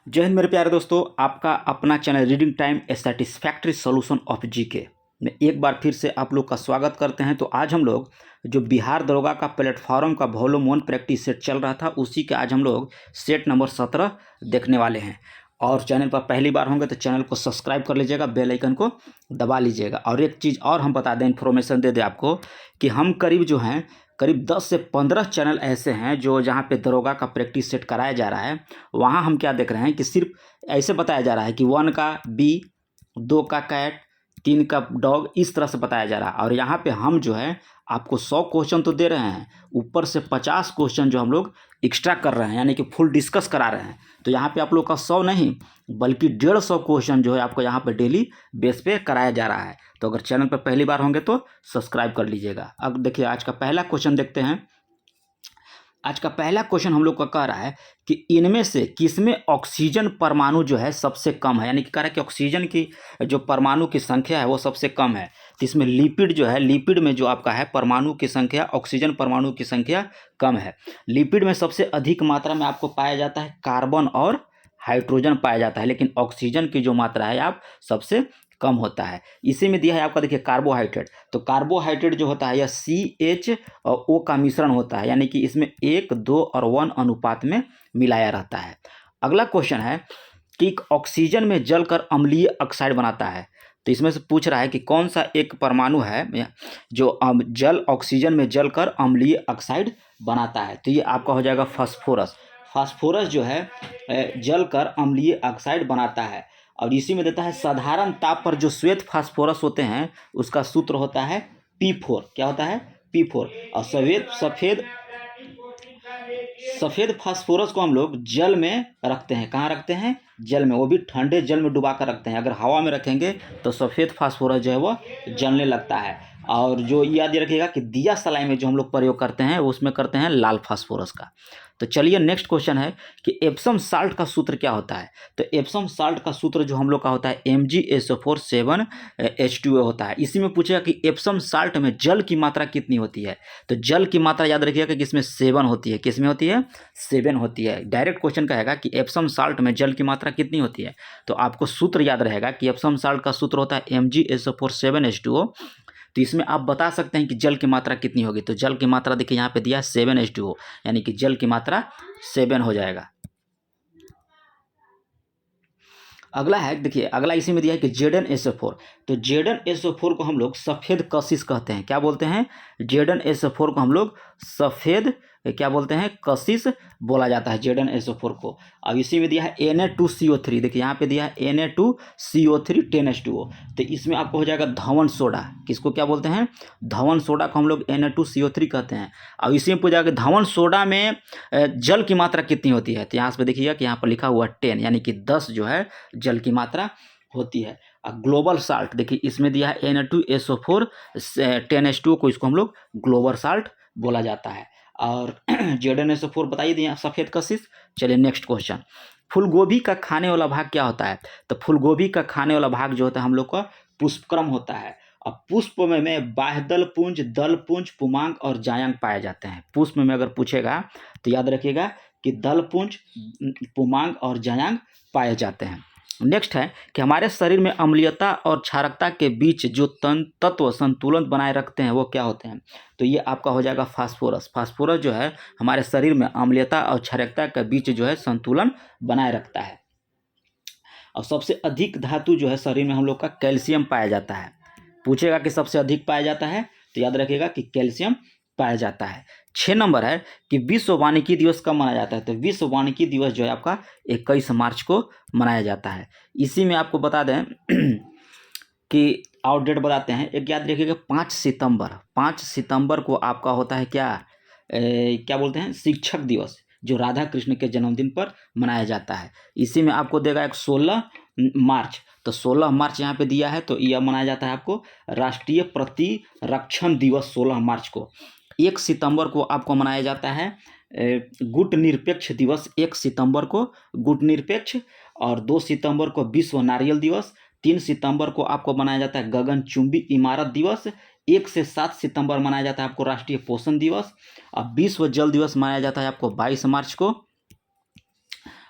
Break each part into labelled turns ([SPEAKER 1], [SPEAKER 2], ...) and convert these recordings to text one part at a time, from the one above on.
[SPEAKER 1] जय हिंद मेरे प्यारे दोस्तों, आपका अपना channel reading time A satisfactory solution of GK में एक बार फिर से आप लोग का स्वागत करते हैं। तो आज हम लोग जो बिहार दरोगा का प्लेटफॉर्म का वॉल्यूम 1 प्रैक्टिस सेट चल रहा था, उसी के आज हम लोग सेट नंबर 17 देखने वाले हैं। और चैनल पर पहली बार होंगे तो चैनल को सब्सक्राइब कर लीजिएगा, बेल आइकन को दबा लीजिएगा। और एक चीज़ और हम बता दें, इन्फॉर्मेशन दे दें आपको कि हम करीब 10 से 15 चैनल ऐसे हैं जो जहाँ पे दरोगा का प्रैक्टिस सेट कराया जा रहा है। वहाँ हम क्या देख रहे हैं कि सिर्फ ऐसे बताया जा रहा है कि 1 का बी, 2 का कैट, 3 का डॉग, इस तरह से बताया जा रहा है। और यहाँ पे हम जो है आपको 100 क्वेश्चन तो दे रहे हैं, ऊपर से 50 क्वेश्चन जो हम लोग एक्स्ट्रा कर रहे हैं, यानी कि फुल डिस्कस करा रहे हैं। तो यहाँ पे आप लोग का 100 नहीं बल्कि 150 क्वेश्चन जो है आपको यहाँ पे डेली बेस पे कराया जा रहा है। तो अगर चैनल पर पहली बार होंगे तो सब्सक्राइब कर लीजिएगा। अब देखिए आज का पहला क्वेश्चन देखते हैं। आज का पहला क्वेश्चन हम लोग का कह रहा है कि इनमें से किसमें ऑक्सीजन परमाणु जो है सबसे कम है, यानी कि कह रहा है कि ऑक्सीजन की जो परमाणु की संख्या है वो सबसे कम है। तो इसमें लिपिड जो है, लिपिड में जो आपका है परमाणु की संख्या, ऑक्सीजन परमाणु की संख्या कम है। लिपिड में सबसे अधिक मात्रा में आपको पाया जाता है कार्बन और हाइड्रोजन पाया जाता है, लेकिन ऑक्सीजन की जो मात्रा है आप सबसे कम होता है। इसी में दिया है आपका, देखिए कार्बोहाइड्रेट। तो कार्बोहाइड्रेट जो होता है यह CH और O का मिश्रण होता है, यानी कि इसमें 1, 2 और 1 अनुपात में मिलाया रहता है। अगला क्वेश्चन है कि ऑक्सीजन में जलकर अम्लीय ऑक्साइड बनाता है। तो इसमें से पूछ रहा है कि कौन सा एक परमाणु है जो जल ऑक्सीजन में जलकर अम्लीय ऑक्साइड बनाता है। तो ये आपका हो जाएगा फास्फोरस। फास्फोरस जो है जलकर अम्लीय ऑक्साइड बनाता है। और इसी में देता है साधारण ताप पर जो श्वेत फास्फोरस होते हैं उसका सूत्र होता है P4। क्या होता है? P4। और सफ़ेद फास्फोरस को हम लोग जल में रखते हैं। कहाँ रखते हैं? जल में, वो भी ठंडे जल में डुबा कर रखते हैं। अगर हवा में रखेंगे तो सफ़ेद फास्फोरस जो है वो जलने लगता है। और जो याद रखिएगा कि दिया सलाई में जो हम लोग प्रयोग करते हैं उसमें करते हैं लाल फास्फोरस का। तो चलिए नेक्स्ट क्वेश्चन है कि एप्सम साल्ट का सूत्र क्या होता है। तो एप्सम साल्ट का सूत्र जो हम लोग का होता है MgSO4 7H2O होता है। इसी में पूछेगा कि एप्सम साल्ट में जल की मात्रा कितनी होती है। तो जल की मात्रा याद रखिएगा कि इसमें 7 होती है। किसमें होती है? 7 होती है। डायरेक्ट क्वेश्चन कहेगा कि एप्सम साल्ट में जल की मात्रा कितनी होती है, तो आपको सूत्र याद रहेगा कि एप्सम साल्ट का सूत्र होता है MgSO4 7H2O। तो इसमें आप बता सकते हैं कि जल की मात्रा कितनी होगी। तो जल की मात्रा देखिए यहाँ पे दिया है 7H2O, यानी कि जल की मात्रा 7 हो जाएगा। अगला है, देखिए अगला इसी में दिया है कि ZnSO4। तो ZnSO4 को हम लोग सफ़ेद कशिश कहते हैं। क्या बोलते हैं? ZnSO4 को हम लोग सफ़ेद क्या बोलते हैं? कशिश बोला जाता है ZnSO4 को। अब इसी में दिया है Na2CO3। देखिए यहाँ पे दिया है Na2CO3 10H2O। तो इसमें आपको हो जाएगा धवन सोडा। किसको क्या बोलते हैं? धवन सोडा को हम लोग Na2CO3 कहते हैं। अब इसी में पूछा कि धवन सोडा में जल की मात्रा कितनी होती है। तो यहाँ पे देखिएगा कि यहाँ पर लिखा हुआ 10, यानी कि 10 जो है जल की मात्रा होती है। ग्लोबल साल्ट देखिए इसमें दिया है Na2SO4 10H2O को, इसको हम लोग ग्लोबल साल्ट बोला जाता है। और ZnSO4 बताइए दिया सफ़ेद कशिश। चलिए नेक्स्ट क्वेश्चन, फूलगोभी का खाने वाला भाग क्या होता है। तो फूलगोभी का खाने वाला भाग जो होता है हम लोग का पुष्पक्रम होता है। अब पुष्प में बाह्यदल पुंज, दल पुंज, पुमांग और जायंग पाए जाते हैं। पुष्प में अगर पूछेगा तो याद रखिएगा कि दल पुंज, पुमांग और जायंग पाए जाते हैं। नेक्स्ट है कि हमारे शरीर में अम्लीयता और क्षारकता के बीच जो तत्व संतुलन बनाए रखते हैं वो क्या होते हैं। तो ये आपका हो जाएगा फास्फोरस। फास्फोरस जो है हमारे शरीर में अम्लीयता और क्षारकता के बीच जो है संतुलन बनाए रखता है। और सबसे अधिक धातु जो है शरीर में हम लोग का कैल्शियम पाया जाता है। पूछेगा कि सबसे अधिक पाया जाता है तो याद रखिएगा कि कैल्शियम पाया जाता है। 6 नंबर है कि विश्व वानिकी दिवस कब मनाया जाता है। तो विश्व वानिकी दिवस जो है आपका 21 मार्च को मनाया जाता है। इसी में आपको बता दें कि आउट डेट बताते हैं। एक याद रखिएगा 5 सितंबर को आपका होता है क्या बोलते हैं, शिक्षक दिवस, जो राधा कृष्ण के जन्मदिन पर मनाया जाता है। इसी में आपको देगा एक 16 मार्च। तो 16 मार्च यहाँ पे दिया है, तो यह मनाया जाता है आपको राष्ट्रीय प्रतिरक्षण दिवस 16 मार्च को। 1 सितंबर को आपको मनाया जाता है गुट निरपेक्ष दिवस। 1 सितंबर को गुट निरपेक्ष। और 2 सितंबर को विश्व नारियल दिवस। 3 सितंबर को आपको मनाया जाता है गगनचुंबी इमारत दिवस। 1 से 7 सितंबर मनाया जाता है आपको राष्ट्रीय पोषण दिवस। अब विश्व जल दिवस मनाया जाता है आपको 22 मार्च को।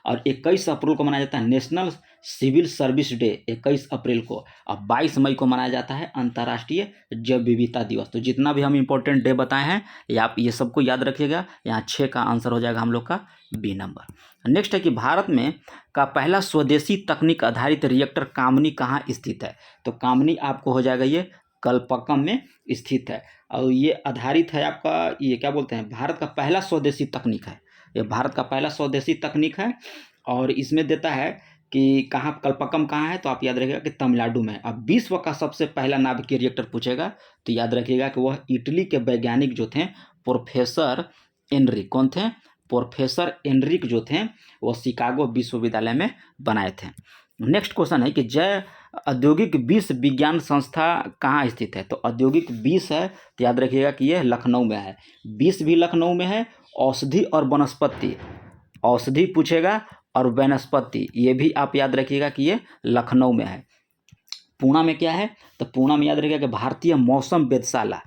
[SPEAKER 1] और 21 अप्रैल को मनाया जाता है नेशनल सिविल सर्विस डे 21 अप्रैल को। और 22 मई को मनाया जाता है अंतर्राष्ट्रीय जैव विविधता दिवस। तो जितना भी हम इम्पोर्टेंट डे बताए हैं ये आप ये सबको याद रखिएगा। यहाँ 6 का आंसर हो जाएगा हम लोग का बी नंबर। नेक्स्ट है कि भारत में का पहला स्वदेशी तकनीक आधारित रिएक्टर कामनी कहाँ स्थित है? तो कामनी आपको हो जाएगा ये कलपक्कम में स्थित है। और ये आधारित है आपका, ये क्या बोलते हैं, भारत का पहला स्वदेशी तकनीक है। ये भारत का पहला स्वदेशी तकनीक है और इसमें देता है कि कहाँ कलपक्कम कहाँ है, तो आप याद रखिएगा कि तमिलनाडु में है। अब विश्व का सबसे पहला नाभिकीय रिएक्टर पूछेगा तो याद रखिएगा कि वह इटली के वैज्ञानिक जो थे प्रोफेसर एनरिक, कौन थे? प्रोफेसर एनरिक जो थे वो शिकागो विश्वविद्यालय में बनाए थे। नेक्स्ट क्वेश्चन है कि जय औद्योगिक विष विज्ञान संस्था कहाँ स्थित है? तो औद्योगिक विष है तो याद रखिएगा कि यह लखनऊ में है। विष भी लखनऊ में है। औषधि और वनस्पति, औषधि पूछेगा और वनस्पति ये भी आप याद रखिएगा कि ये लखनऊ में है। पुणे में क्या है? तो पुणे में याद रखिएगा कि भारतीय मौसम वेधशाला,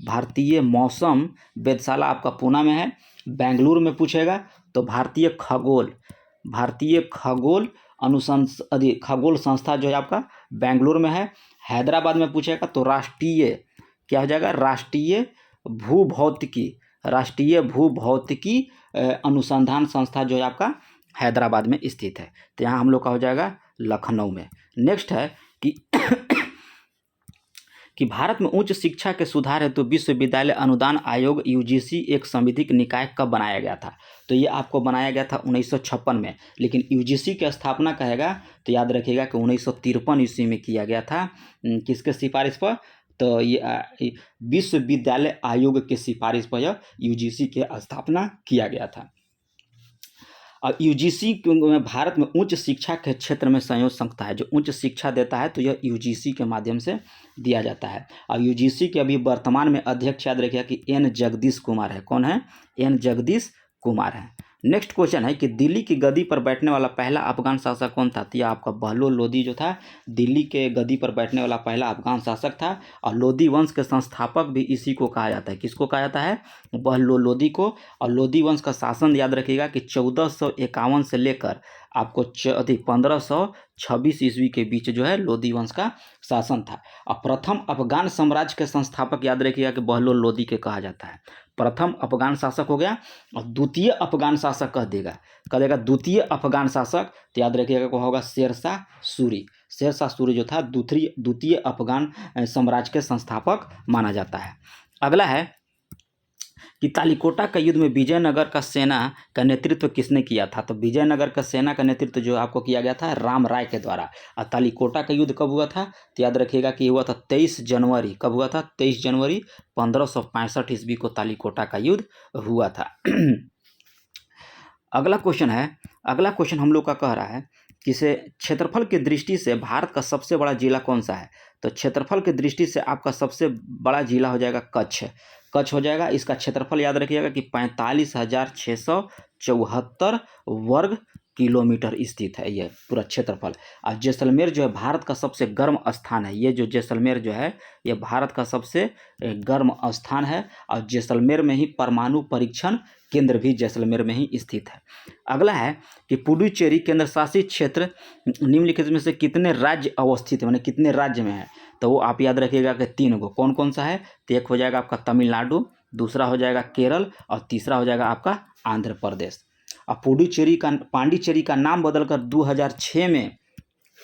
[SPEAKER 1] भारतीय मौसम वेधशाला आपका पुणे में है। बेंगलुरु में पूछेगा तो भारतीय खगोल, भारतीय खगोल खगोल संस्था जो है आपका बेंगलुरु में है। हैदराबाद में पूछेगा तो राष्ट्रीय क्या हो जाएगा? राष्ट्रीय भूभौतिकी, राष्ट्रीय भूभौतिकी अनुसंधान संस्था जो है आपका हैदराबाद में स्थित है। तो यहाँ हम लोग का हो जाएगा लखनऊ में। नेक्स्ट है कि भारत में उच्च शिक्षा के सुधार हेतु विश्वविद्यालय अनुदान आयोग यूजीसी एक संवैधानिक निकाय कब बनाया गया था? तो ये आपको बनाया गया था 1956 में। लेकिन यूजीसी की स्थापना कहेगा तो याद रखिएगा कि 1953 ईस्वी में किया गया था। किसके सिफारिश पर? तो ये विश्वविद्यालय आयोग के सिफारिश पर यूजीसी की स्थापना किया गया था। और यूजीसी में भारत में उच्च शिक्षा के क्षेत्र में संयोजक संस्था है, जो उच्च शिक्षा देता है तो यह यूजीसी के माध्यम से दिया जाता है। और यूजीसी के अभी वर्तमान में अध्यक्ष याद रखिएगा कि एन जगदीश कुमार है। कौन है? एन जगदीश कुमार है। नेक्स्ट क्वेश्चन है कि दिल्ली की गद्दी पर बैठने वाला पहला अफगान शासक कौन था? तो यह आपका बहलोल लोदी जो था दिल्ली के गद्दी पर बैठने वाला पहला अफगान शासक था। और लोदी वंश के संस्थापक भी इसी को कहा जाता है। किसको कहा जाता है? बहलोल लोदी को। और लोदी वंश का शासन याद रखिएगा कि 1451 से लेकर आपको 1526 ईस्वी के बीच जो है लोदी वंश का शासन था। और प्रथम अफगान साम्राज्य के संस्थापक याद रखिएगा कि बहलोल लोदी के कहा जाता है। प्रथम अफगान शासक हो गया। और द्वितीय अफगान शासक कह देगा द्वितीय अफगान शासक तो याद रखिएगा को होगा शेरशाह सूरी। शेरशाह सूरी जो था द्वितीय अफगान साम्राज्य के संस्थापक माना जाता है। अगला है कि तालिकोटा का युद्ध में विजयनगर का सेना का नेतृत्व किसने किया था? तो विजयनगर का सेना का नेतृत्व जो आपको किया गया था राम राय के द्वारा। और तालिकोटा का युद्ध कब हुआ था? तो याद रखिएगा कि हुआ था 23 जनवरी। कब हुआ था? 23 जनवरी 1565 ईस्वी को तालिकोटा का युद्ध हुआ था। अगला क्वेश्चन हम लोग का कह रहा है कि से क्षेत्रफल की दृष्टि से भारत का सबसे बड़ा जिला कौन सा है? तो क्षेत्रफल की दृष्टि से आपका सबसे बड़ा जिला हो जाएगा कच्छ हो जाएगा। इसका क्षेत्रफल याद रखिएगा कि 45,674 वर्ग किलोमीटर स्थित है ये पूरा क्षेत्रफल। और जैसलमेर जो है भारत का सबसे गर्म स्थान है। ये जो जैसलमेर जो है ये भारत का सबसे गर्म स्थान है। और जैसलमेर में ही परमाणु परीक्षण केंद्र भी जैसलमेर में ही स्थित है। अगला है कि पुडुचेरी केंद्र शासित क्षेत्र निम्नलिखित में से कितने राज्य अवस्थित है, माने कितने राज्य में है? तो वो आप याद रखिएगा कि 3 गो। कौन कौन सा है? तो एक हो जाएगा आपका तमिलनाडु, दूसरा हो जाएगा केरल और तीसरा हो जाएगा आपका आंध्र प्रदेश। और पांडिचेरी का नाम बदलकर 2006 में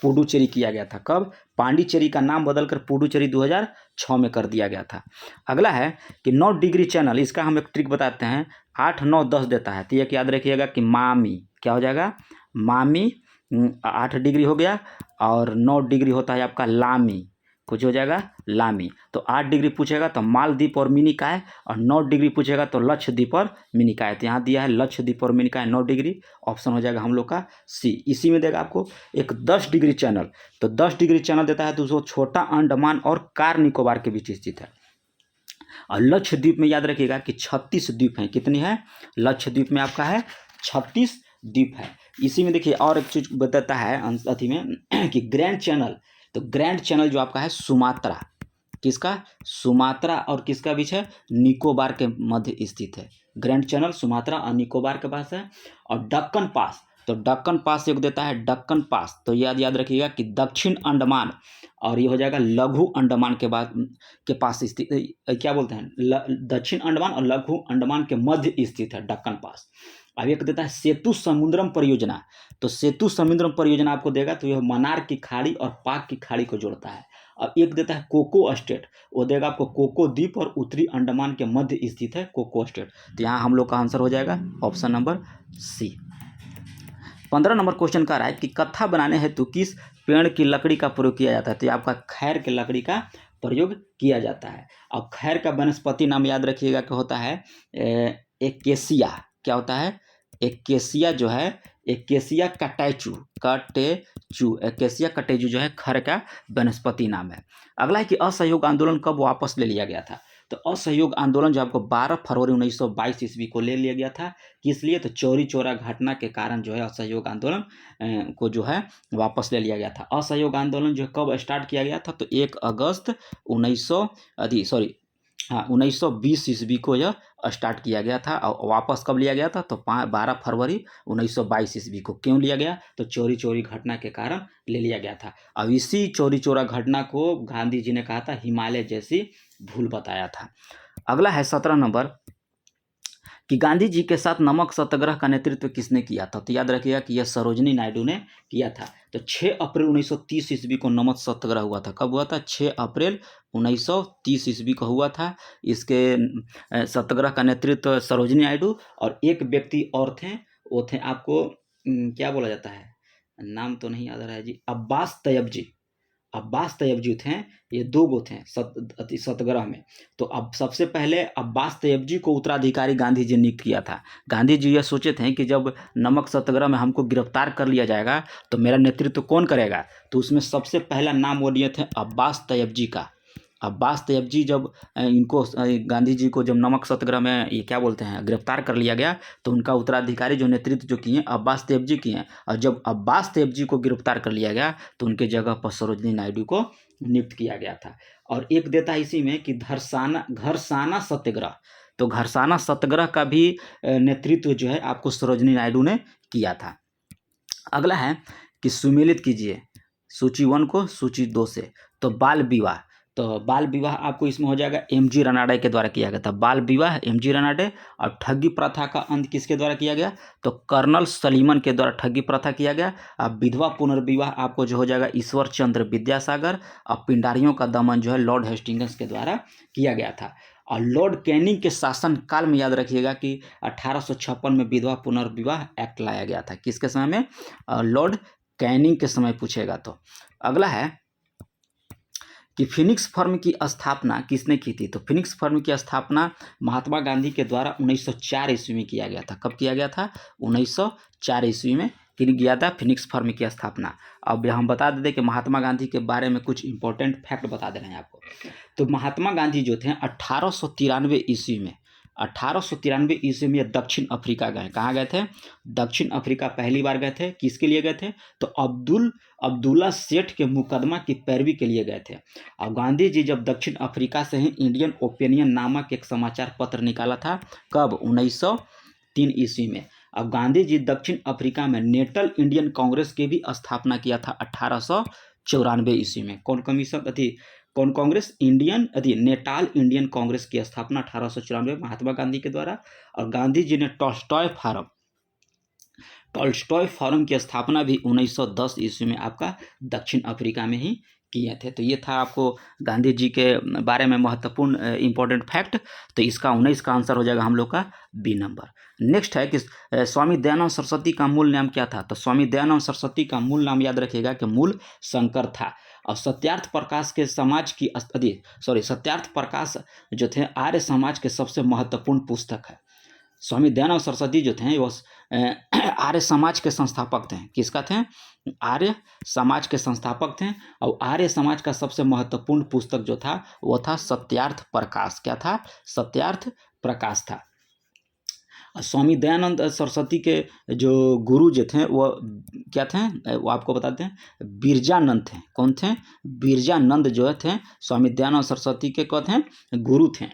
[SPEAKER 1] पुडुचेरी किया गया था। कब? पांडिचेरी का नाम बदलकर पुडुचेरी 2006 में कर दिया गया था। अगला है कि 9 डिग्री चैनल, इसका हम एक ट्रिक बताते हैं। 8, 9, 10 देता है तो एक याद रखिएगा कि मामी क्या हो जाएगा? मामी 8 डिग्री हो गया। और 9 डिग्री होता है आपका लामी, कुछ हो जाएगा लामी। तो 8 डिग्री पूछेगा तो मालदीप और मिनिकॉय, और 9 डिग्री पूछेगा तो लक्षद्वीप और मिनिकॉय। तो यहाँ दिया है लक्षद्वीप और मिनिकॉय 9 डिग्री। ऑप्शन हो जाएगा हम लोग का सी। इसी में देगा आपको एक 10 डिग्री चैनल। तो 10 डिग्री चैनल देता है तो उसको छोटा अंडमान और कार निकोबार के बीच स्थित है। और लक्षद्वीप में याद रखिएगा कि 36 द्वीप हैं। कितनी है? लक्षद्वीप में आपका है 36 द्वीप है। इसी में देखिए और एक चीज बताता है अथी में कि ग्रैंड चैनल, तो ग्रैंड चैनल जो आपका है सुमात्रा, किसका? सुमात्रा और किसका बीच है? निकोबार के मध्य स्थित है। ग्रैंड चैनल सुमात्रा और निकोबार के पास है। और तो दक्कन पास योग देता है दक्कन पास, तो याद याद रखिएगा कि दक्षिण अंडमान और ये हो जाएगा लघु अंडमान के बाद के पास स्थित, क्या बोलते हैं, दक्षिण अंडमान और लघु अंडमान के मध्य स्थित है दक्कन पास। अब एक देता है सेतु समुद्रम परियोजना, तो सेतु समुद्रम परियोजना आपको देगा तो यह मन्नार की खाड़ी और पाक की खाड़ी को जोड़ता है। अब एक देता है कोको स्टेट, वो देगा आपको कोको द्वीप और उत्तरी अंडमान के मध्य स्थित है कोको स्टेट। तो यहाँ हम लोग का आंसर हो जाएगा option number C. 15 number question का रहा है कि कत्था बनाने हेतु किस पेड़ की लकड़ी का प्रयोग किया जाता है, तो आपका खैर के लकड़ी का प्रयोग किया जाता है। अब खैर का वनस्पति नाम याद रखिएगा कि होता है एकेसिया, क्या होता है, एकेसिया जो है, एकेसिया कटेचू, एकेसिया कटेचू जो है खैर का वनस्पति नाम है। अगला है कि असहयोग आंदोलन कब वापस ले लिया गया था, तो असहयोग आंदोलन जो आपको 12 फरवरी 1922 ईस्वी को ले लिया गया था। किस लिए, तो चौरी चौरा घटना के कारण जो है असहयोग आंदोलन को जो है वापस ले लिया गया था। असहयोग आंदोलन जो है कब स्टार्ट किया गया था, तो 1 अगस्त 1920 ईस्वी को यह स्टार्ट किया गया था और वापस कब लिया गया था, तो 12 फरवरी 1922 ईस्वी को। क्यों लिया गया, तो चोरी चोरी घटना के कारण ले लिया गया था। अब इसी चोरी चोरा घटना को गांधी जी ने कहा था हिमालय जैसी भूल बताया था। अगला है 17 नंबर कि गांधी जी के साथ नमक सत्याग्रह का नेतृत्व किसने किया था, तो याद रखिएगा कि यह सरोजिनी नायडू ने किया था। तो 6 अप्रैल 1930 ईस्वी को नमक सत्याग्रह हुआ था। कब हुआ था, 6 अप्रैल 1930 ईस्वी को हुआ था। इसके सत्याग्रह का नेतृत्व सरोजिनी नायडू और एक व्यक्ति और थे, वो थे आपको क्या बोला जाता है, नाम तो नहीं याद आ रहा है जी, अब्बास तैयब जी। अब्बास तैयब जी थे, ये 2 गो थे सत्याग्रह में। तो अब सबसे पहले अब्बास तैयब जी को उत्तराधिकारी गांधी जी नियुक्त किया था। गांधी जी ये सोचे थे कि जब नमक सत्याग्रह में हमको गिरफ्तार कर लिया जाएगा तो मेरा नेतृत्व कौन करेगा, तो उसमें सबसे पहला नाम वो लिए थे अब्बास तैयब जी का। अब्बास तैयब जी जब इनको गांधी जी को जब नमक सत्याग्रह में ये क्या बोलते हैं गिरफ्तार कर लिया गया, तो उनका उत्तराधिकारी जो नेतृत्व जो किए अब्बास तैयब जी किए। और जब अब्बास तैयब जी को गिरफ्तार कर लिया गया तो उनके जगह पर सरोजिनी नायडू को नियुक्त किया गया था। और एक देता है इसी में कि घरसाना सत्याग्रह, तो घरसाना सत्याग्रह का भी नेतृत्व जो है आपको सरोजिनी नायडू ने किया था। अगला है कि सुमेलित कीजिए सूची 1 को सूची 2 से। तो बाल विवाह, तो बाल विवाह आपको इसमें हो जाएगा एमजी रनाडे के द्वारा किया गया था। बाल विवाह एमजी रनाडे। और ठगी प्रथा का अंत किसके द्वारा किया गया, तो कर्नल सलीमन के द्वारा ठगी प्रथा किया गया। अब विधवा पुनर्विवाह आपको जो हो जाएगा ईश्वर चंद्र विद्यासागर। और पिंडारियों का दमन जो है लॉर्ड हेस्टिंग्स के द्वारा किया गया था। और लॉर्ड कैनिंग के शासन काल में याद रखिएगा कि 1856 में विधवा पुनर्विवाह एक्ट लाया गया था। किसके समय में, लॉर्ड कैनिंग के समय पूछेगा तो। अगला है कि फिनिक्स फर्म की स्थापना किसने की थी, तो फिनिक्स फर्म की स्थापना महात्मा गांधी के द्वारा 1904 ईस्वी में किया गया था। कब किया गया था, 1904 ईस्वी में किया था फिनिक्स फर्म की स्थापना। अब हम बता देते कि महात्मा गांधी के बारे में कुछ इंपॉर्टेंट फैक्ट बता दे रहे हैं आपको। तो महात्मा गांधी जो थे 1893 ईस्वी में 1893 ईस्वी में दक्षिण अफ्रीका गए। कहाँ गए थे, दक्षिण अफ्रीका पहली बार गए थे। किसके लिए गए थे, तो अब्दुल्ला सेठ के मुकदमा की पैरवी के लिए गए थे। और गांधी जी जब दक्षिण अफ्रीका से ही इंडियन ओपिनियन नामक एक समाचार पत्र निकाला था। कब, 1903 ईस्वी में। अब गांधी जी दक्षिण अफ्रीका में नेटल इंडियन कांग्रेस की भी स्थापना किया था 1894 ईस्वी में। कौन कांग्रेस, नेटाल इंडियन कांग्रेस की स्थापना 1894 महात्मा गांधी के द्वारा। और गांधी जी ने टॉल्स्टॉय फार्म की स्थापना भी 1910 ईस्वी में आपका दक्षिण अफ्रीका में ही किए थे। तो ये था आपको गांधी जी के बारे में महत्वपूर्ण इंपॉर्टेंट फैक्ट। तो इसका 19 का आंसर हो जाएगा हम लोग का बी नंबर। नेक्स्ट है कि स्वामी दयानंद सरस्वती का मूल नाम क्या था, तो स्वामी दयानंद सरस्वती का मूल नाम याद रखिएगा कि मूल शंकर था। और सत्यार्थ प्रकाश जो थे आर्य समाज के सबसे महत्वपूर्ण पुस्तक है। स्वामी दयानंद सरस्वती जो थे वो आर्य समाज के संस्थापक थे। किसका थे, आर्य समाज के संस्थापक थे। और आर्य समाज का सबसे महत्वपूर्ण पुस्तक जो था वो था सत्यार्थ प्रकाश। क्या था, सत्यार्थ प्रकाश था। स्वामी दयानंद सरस्वती के जो गुरु जो थे वो क्या थे, वो आपको बताते हैं, बिरजानंद थे। कौन थे, बिरजानंद जो थे स्वामी दयानंद सरस्वती के कौन थे, गुरु थे।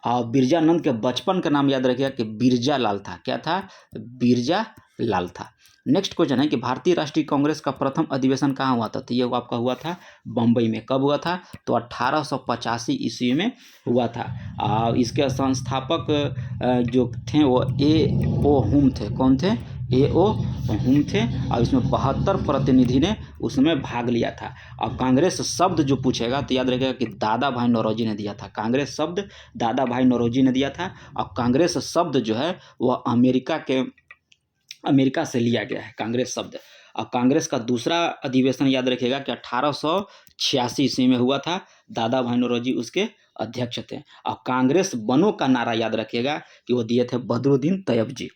[SPEAKER 1] और बिरजानंद के बचपन का नाम याद रखिएगा कि बिरजा लाल था। क्या था, बिरजा लाल था। नेक्स्ट क्वेश्चन है कि भारतीय राष्ट्रीय कांग्रेस का प्रथम अधिवेशन कहाँ हुआ था? तो ये आपका हुआ था बम्बई में। कब हुआ था? तो 1885 ईस्वी में हुआ था। इसके संस्थापक जो थे वो A.O. हुम थे। कौन थे? A.O. हुम थे। और इसमें 72 प्रतिनिधि ने उसमें भाग लिया था। और कांग्रेस शब्द जो पूछेगा तो याद रखिएगा कि दादा भाई नौरोजी ने दिया था। कांग्रेस शब्द दादा भाई नौरोजी ने दिया था। और कांग्रेस शब्द जो है वह अमेरिका से लिया गया है, कांग्रेस शब्द। और कांग्रेस का दूसरा अधिवेशन याद रखिएगा कि 1886 ईस्वी में हुआ था। दादा भाई नौरोजी उसके अध्यक्ष थे। और कांग्रेस बनो का नारा याद रखिएगा कि वो दिए थे बदरुद्दीन तैयब जी।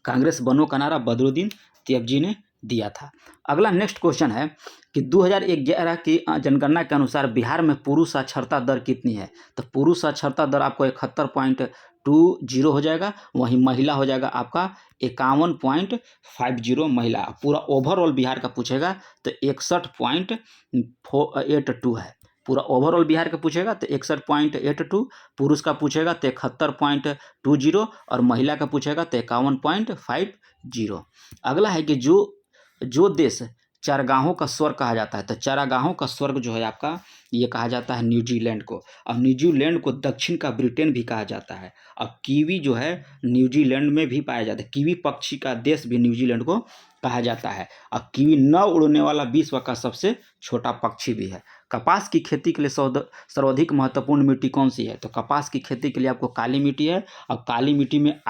[SPEAKER 1] कांग्रेस बनो का नारा बदरुद्दीन तैयब जी ने दिया था। अगला नेक्स्ट क्वेश्चन है कि 2011 की जनगणना के अनुसार बिहार में पुरुष साक्षरता दर कितनी है? तो पुरुष साक्षरता दर आपको 71.20 हो जाएगा। वहीं महिला हो जाएगा आपका 51.50 महिला। पूरा ओवरऑल बिहार का पूछेगा तो 61.82 है। पूरा ओवरऑल बिहार का पूछेगा तो 61.82, पुरुष का पूछेगा तो 71.20 और महिला का पूछेगा तो 51.50। अगला है कि जो देश चरागाहों का स्वर्ग कहा जाता है, तो चरागाहों का स्वर्ग जो है आपका ये कहा जाता है न्यूजीलैंड को। और न्यूजीलैंड को दक्षिण का ब्रिटेन भी कहा जाता है। और कीवी जो है न्यूजीलैंड में भी पाया जाता है। कीवी पक्षी का देश भी न्यूजीलैंड को कहा जाता है। और कीवी न उड़ने वाला विश्व का सबसे छोटा पक्षी भी है। कपास की खेती के लिए सर्वाधिक महत्वपूर्ण मिट्टी कौन सी है? तो कपास की खेती के लिए आपको काली मिट्टी है। और काली मिट्टी में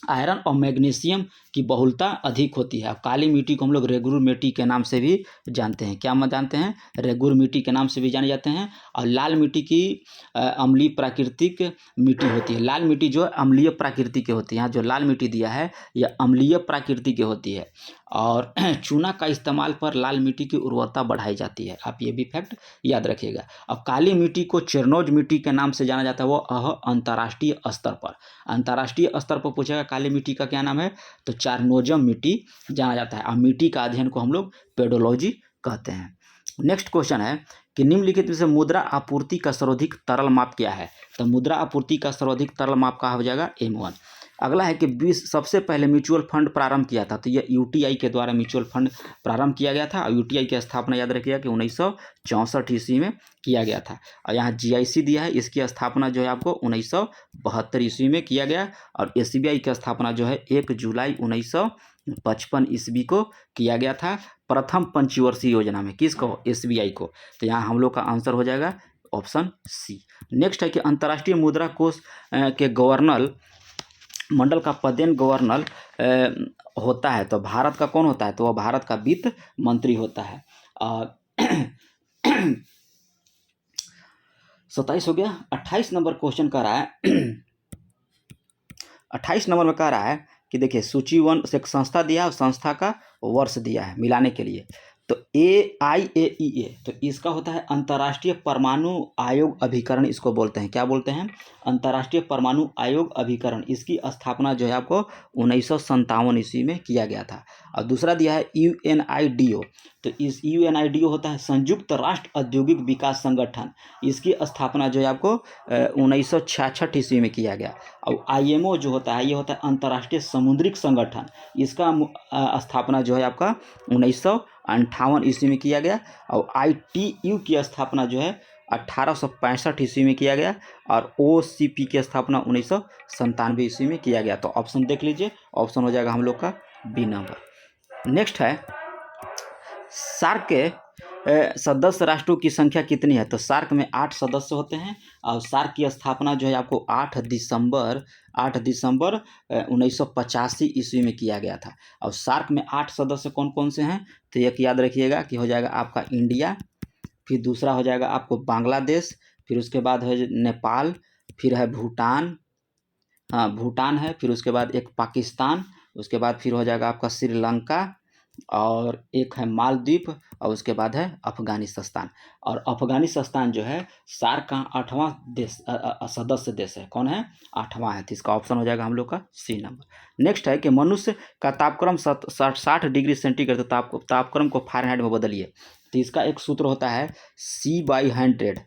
[SPEAKER 1] आयरन और मैग्नीशियम की बहुलता अधिक होती है। अब काली मिट्टी को हम लोग रेगुर मिट्टी के नाम से भी जानते हैं। क्या जानते हैं? रेगुर मिट्टी के नाम से भी जाने जाते हैं। और लाल मिट्टी की अम्लीय प्राकृतिक मिट्टी होती है। लाल मिट्टी जो अम्लीय प्राकृति की होती है। यहाँ जो लाल मिट्टी दिया है यह अम्लीय प्राकृति की होती है। और चूना का इस्तेमाल पर लाल मिट्टी की उर्वरता बढ़ाई जाती है। आप ये भी फैक्ट याद रखिएगा। अब काली मिट्टी को चेरनोज मिट्टी के नाम से जाना जाता है। वो अंतर्राष्ट्रीय स्तर पर पूछेगा काली मिट्टी का क्या नाम है? तो चारनोजम मिट्टी जाना जाता है। और मिट्टी का अध्ययन को हम लोग पेडोलॉजी कहते हैं। नेक्स्ट क्वेश्चन है कि निम्नलिखित में से मुद्रा आपूर्ति का सर्वाधिक तरल माप क्या है? तो मुद्रा आपूर्ति का सर्वाधिक तरल माप कहा हो जाएगा M1। अगला है कि सबसे पहले म्यूचुअल फंड प्रारंभ किया था। तो यह यूटीआई के द्वारा म्यूचुअल फंड प्रारंभ किया गया था। और यूटीआई की स्थापना याद रखिएगा कि 1964 ईस्वी में किया गया था। और यहाँ जीआईसी दिया है, इसकी स्थापना जो है आपको 1972 ईस्वी में किया गया। और एसबीआई की स्थापना जो है 1 जुलाई 1955 ईस्वी को किया गया था। प्रथम पंचवर्षीय योजना में किसको? एसबीआई को। तो यहाँ हम लोग का आंसर हो जाएगा ऑप्शन सी। नेक्स्ट है कि अंतर्राष्ट्रीय मुद्रा कोष के गवर्नर मंडल का पदेन गवर्नर होता है। तो भारत का कौन होता है? तो वह भारत का वित्त मंत्री होता है। 27 हो गया। 28 नंबर क्वेश्चन कर रहा है 28 नंबर में कह रहा है कि देखिए सूची 1 से एक संस्था दिया है और संस्था का वर्ष दिया है मिलाने के लिए। तो AIAEA तो इसका होता है अंतर्राष्ट्रीय परमाणु आयोग अभिकरण, इसको बोलते हैं। क्या बोलते हैं? अंतर्राष्ट्रीय परमाणु आयोग अभिकरण। इसकी स्थापना जो है आपको 1957 ईस्वी में किया गया था। और दूसरा दिया है UNIDO। तो इस UNIDO होता है संयुक्त राष्ट्र औद्योगिक विकास संगठन। इसकी स्थापना जो है आपको 1966 ईस्वी में किया गया। और IMO जो होता है ये होता है अंतर्राष्ट्रीय समुद्रिक संगठन। इसका स्थापना जो है आपका 1958 ईस्वी में किया गया। और ITU की स्थापना जो है 1865 ईस्वी में किया गया। और OCP की स्थापना 1997 ईस्वी में किया गया। तो ऑप्शन देख लीजिए, ऑप्शन हो जाएगा हम लोग का बी नंबर। नेक्स्ट है सार्क के सदस्य राष्ट्रों की संख्या कितनी है? तो सार्क में 8 सदस्य होते हैं। और सार्क की स्थापना जो है आपको 8 दिसंबर 1985 ईस्वी में किया गया था। और सार्क में 8 सदस्य कौन कौन से हैं? तो एक याद रखिएगा कि हो जाएगा आपका इंडिया, फिर दूसरा हो जाएगा आपको बांग्लादेश, फिर उसके बाद है नेपाल, फिर है भूटान, भूटान है, फिर उसके बाद एक पाकिस्तान, उसके बाद फिर हो जाएगा आपका श्रीलंका, और एक है मालदीव, और उसके बाद है अफगानिस्तान। और अफगानिस्तान जो है सार्क का 8वां देश सदस्य देश है। कौन है? 8वां है। तो इसका ऑप्शन हो जाएगा हम लोग का सी नंबर। नेक्स्ट है कि मनुष्य का तापक्रम 60 डिग्री सेंटीग्रेड, तापक्रम को फ़ारेनहाइट में बदलिए। तो इसका एक सूत्र होता है C/100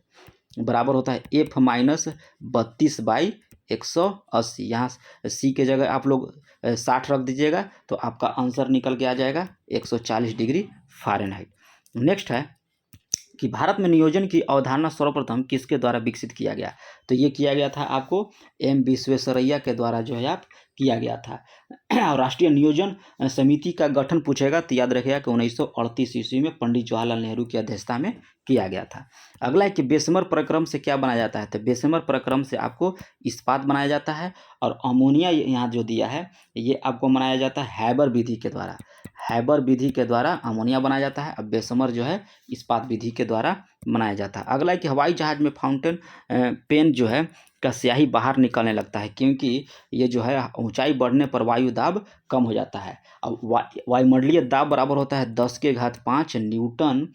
[SPEAKER 1] बराबर होता है F - 32/A। 180। यहाँ सी के जगह आप लोग 60 रख दीजिएगा तो आपका आंसर निकल के आ जाएगा 140 डिग्री फ़ारेनहाइट। नेक्स्ट है कि भारत में नियोजन की अवधारणा सर्वप्रथम किसके द्वारा विकसित किया गया? तो ये किया गया था आपको एम विश्वेश्वरैया के द्वारा जो है आप किया गया था। और राष्ट्रीय नियोजन समिति का गठन पूछेगा तो याद रखिएगा कि 1938 ईस्वी में पंडित जवाहरलाल नेहरू की अध्यक्षता में किया गया था। अगला है कि बेसमर प्रक्रम से क्या बनाया जाता है? तो बेसमर प्रक्रम से आपको इस्पात बनाया जाता है और अमोनिया यहाँ जो दिया है ये आपको बनाया जाता है हैबर विधि के द्वारा। हैबर विधि के द्वारा अमोनिया बनाया जाता है और बेसमर जो है इस्पात विधि के द्वारा बनाया जाता है। अगला है कि हवाई जहाज में फाउंटेन पेन जो है का स्याही बाहर निकलने लगता है क्योंकि ये जो है ऊंचाई बढ़ने पर वायु दाब कम हो जाता है। अब वायुमंडलीय दाब बराबर होता है 10⁵ न्यूटन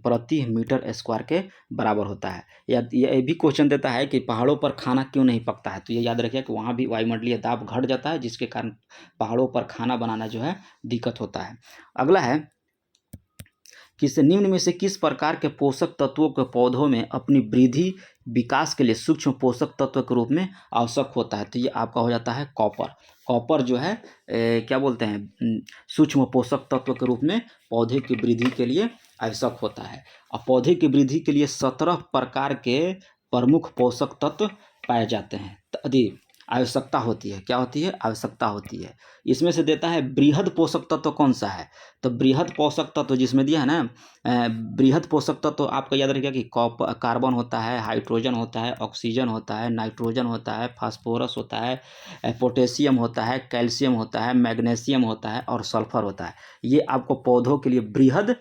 [SPEAKER 1] प्रति मीटर स्क्वायर के बराबर होता है। ये भी क्वेश्चन देता है कि पहाड़ों पर खाना क्यों नहीं पकता है? तो ये याद रखिए कि वहाँ भी वायुमंडलीय दाब घट जाता है जिसके कारण पहाड़ों पर खाना बनाना जो है दिक्कत होता है। अगला है कि निम्न में से किस प्रकार के पोषक तत्वों के पौधों में अपनी वृद्धि विकास के लिए सूक्ष्म पोषक तत्व के रूप में आवश्यक होता है? तो ये आपका हो जाता है कॉपर। कॉपर जो है क्या बोलते हैं सूक्ष्म पोषक तत्व के रूप में पौधे की वृद्धि के लिए आवश्यक होता है। और पौधे की वृद्धि के लिए 17 प्रकार के प्रमुख पोषक तत्व पाए जाते हैं। यदि आवश्यकता होती है, क्या होती है? आवश्यकता होती है। इसमें से देता है बृहद पोषक तत्व कौन सा है? तो बृहद पोषक तत्व जिसमें दिया है ना बृहद पोषक तत्व आपको याद रखिएगा कि कार्बन होता है, हाइड्रोजन होता है, ऑक्सीजन होता है, नाइट्रोजन होता है, फास्फोरस होता है, पोटेशियम होता है, कैल्शियम होता है, मैग्नीशियम होता है और सल्फर होता है। ये आपको पौधों के लिए बृहद